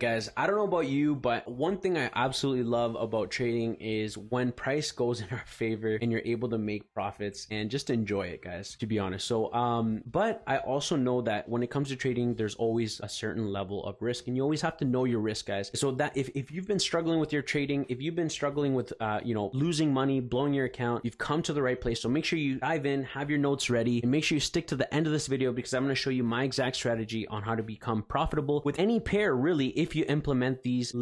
guys, I don't know about you, but one thing I absolutely love about trading is when price goes in our favor and you're able to make profits and just enjoy it, guys, to be honest. So, but I also know that when it comes to trading, there's always a certain level of risk, and you always have to know your risk, guys. So that if you've been struggling with your trading, if you've been struggling with, losing money, blowing your account, you've come to the right place. So make sure you dive in, have your notes ready, and make sure you stick to the end of this video, because I'm going to show you my exact strategy on how to become profitable with any pair, really, if you implement these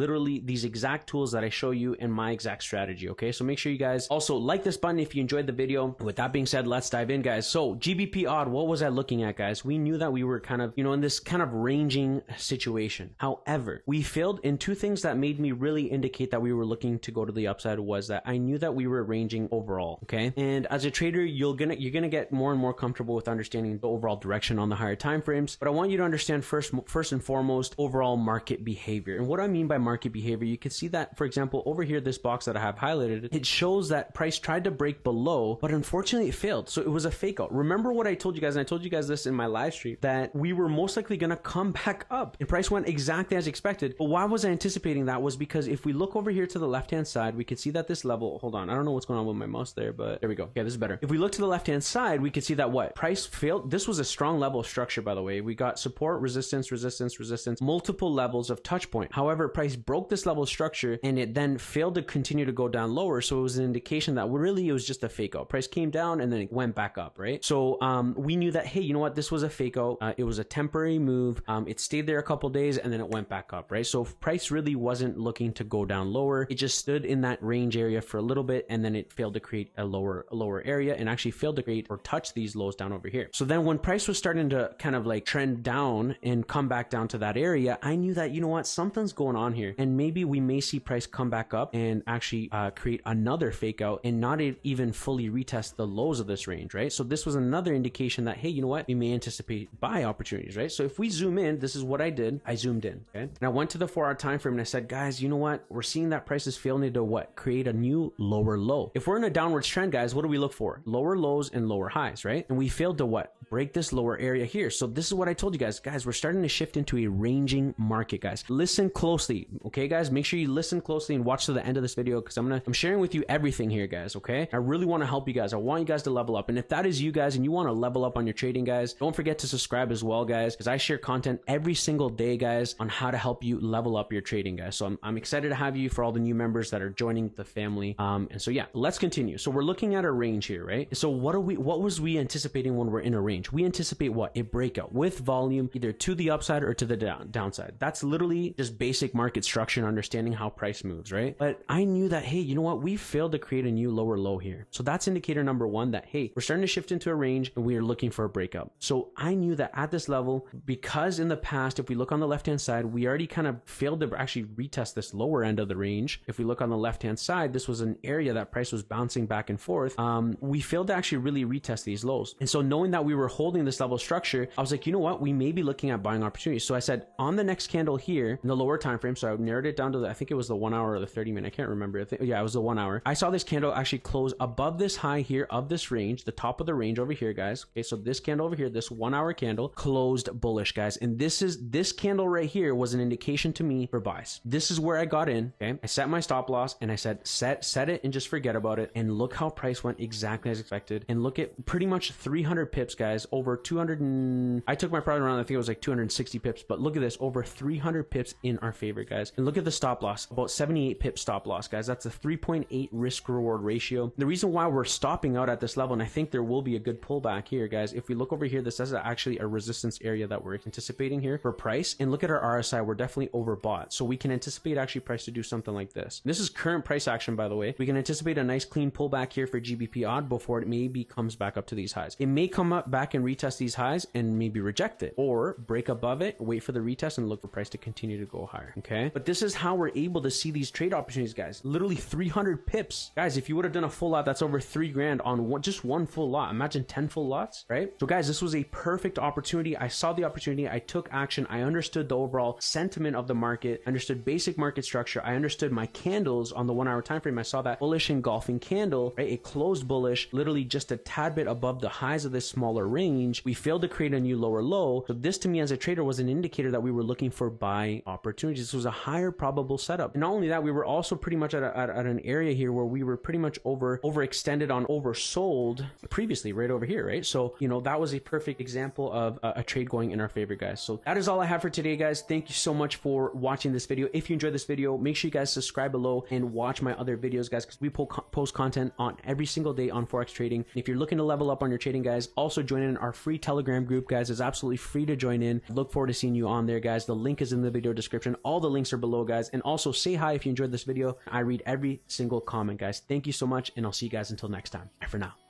exact tools that I show you in my exact strategy. Okay, so make sure you guys also like this button if you enjoyed the video. With that being said, let's dive in, guys. So GBP odd, what was I looking at, guys? We knew that we were kind of, in this kind of ranging situation. However, we failed in two things that made me really indicate that we were looking to go to the upside. Was that I knew that we were ranging overall. Okay, and as a trader, you're gonna get more and more comfortable with understanding the overall direction on the higher time frames. But I want you to understand first and foremost overall market behavior. And what I mean by market behavior, you can see that, for example, over here, this box that I have highlighted, it shows that price tried to break below, but unfortunately it failed. So it was a fake out. Remember what I told you guys, and I told you guys this in my live stream, that we were most likely going to come back up, and price went exactly as expected. But why was I anticipating that? Was because if we look over here to the left hand side, we could see that this level, hold on, I don't know what's going on with my mouse there, but there we go. Okay, this is better. If we look to the left hand side, we could see that what price failed. This was a strong level of structure, by the way. We got support, resistance, resistance, resistance, multiple levels of touch point. However, price broke this level of structure and it then failed to continue to go down lower. So it was an indication that really it was just a fake out. Price came down and then it went back up, right? So we knew that, hey, you know what? This was a fake out. It was a temporary move. It stayed there a couple days and then it went back up, right? So price really wasn't looking to go down lower. It just stood in that range area for a little bit and then it failed to create a lower area and actually failed to create or touch these lows down over here. So then when price was starting to kind of like trend down and come back down to that area, I knew that, you know what, something's going on here, and maybe we may see price come back up and actually create another fake out and not even fully retest the lows of this range, right? So this was another indication that, hey, you know what, we may anticipate buy opportunities, right? So if we zoom in, this is what I did. I zoomed in, okay? And I went to the 4-hour time frame and I said, guys, you know what, we're seeing that price is failing to what? Create a new lower low. If we're in a downward trend, guys, what do we look for? Lower lows and lower highs, right? And we failed to what? Break this lower area here. So this is what I told you guys. Guys, we're starting to shift into a ranging market, guys. Listen closely, okay, guys? Make sure you listen closely and watch to the end of this video, because I'm sharing with you everything here, guys, okay? I really want to help you guys. I want you guys to level up. And if that is you guys and you want to level up on your trading, guys, don't forget to subscribe as well, guys, because I share content every single day, guys, on how to help you level up your trading, guys. So I'm excited to have you, for all the new members that are joining the family. And so yeah, let's continue. So we're looking at a range here, right? So what was we anticipating when we're in a range? We anticipate what? A breakout with volume, either to the upside or to the downside. That's literally just basic market structure and understanding how price moves, right? But I knew that, hey, you know what? We failed to create a new lower low here. So that's indicator number one, that, hey, we're starting to shift into a range and we are looking for a breakout. So I knew that at this level, because in the past, if we look on the left-hand side, we already kind of failed to actually retest this lower end of the range. If we look on the left-hand side, this was an area that price was bouncing back and forth. We failed to actually really retest these lows. And so knowing that we were holding this level of structure, I was like, you know what? We may be looking at buying opportunities. So I said on the next candle here in the lower time frame, so I narrowed it down to I think it was the 1 hour or the 30-minute. I can't remember. Yeah, it was the 1 hour. I saw this candle actually close above this high here of this range, the top of the range over here, guys. Okay, so this candle over here, this 1 hour candle closed bullish, guys. And this candle right here was an indication to me for buys. This is where I got in. Okay, I set my stop loss and I said set it and just forget about it. And look how price went exactly as expected. And look at pretty much 300 pips, guys, over 200 and I took my profit around, I think it was like 260 pips, but look at this, over 300 pips in our favor, guys. And look at the stop loss, about 78 pip stop loss, guys. That's a 3.8 risk reward ratio. The reason why we're stopping out at this level, and I think there will be a good pullback here, guys, if we look over here, this is actually a resistance area that we're anticipating here for price. And look at our RSI, we're definitely overbought. So we can anticipate actually price to do something like this. This is current price action, by the way. We can anticipate a nice clean pullback here for GBP odd before it maybe comes back up to these highs. It may come up back and retest these highs and maybe reject it, or break above it, wait for the retest and look for price to continue to go higher. Okay, but this is how we're able to see these trade opportunities, guys. Literally 300 pips, guys. If you would have done a full lot, that's over 3 grand on just one full lot. Imagine 10 full lots, right? So guys, this was a perfect opportunity. I saw the opportunity, I took action. I understood the overall sentiment of the market, understood basic market structure. I understood my candles on the 1 hour time frame. I saw that bullish engulfing candle, right? It closed bullish, literally just a tad bit above the highs of this smaller range. We failed to create a new lower low. So this to me as a trader was an indicator that we were looking for buy high opportunities. This was a higher probable setup. And not only that, we were also pretty much at an area here where we were pretty much overextended on oversold previously, right over here, right? So, you know, that was a perfect example of a trade going in our favor, guys. So that is all I have for today, guys. Thank you so much for watching this video. If you enjoyed this video, make sure you guys subscribe below and watch my other videos, guys, because we post content on every single day on Forex trading. And if you're looking to level up on your trading, guys, also join in our free Telegram group, guys. It's absolutely free to join in. Look forward to seeing you on there, guys. The link is in the video description. All the links are below, guys. And also say hi if you enjoyed this video. I read every single comment, guys. Thank you so much, and I'll see you guys until next time. Bye for now.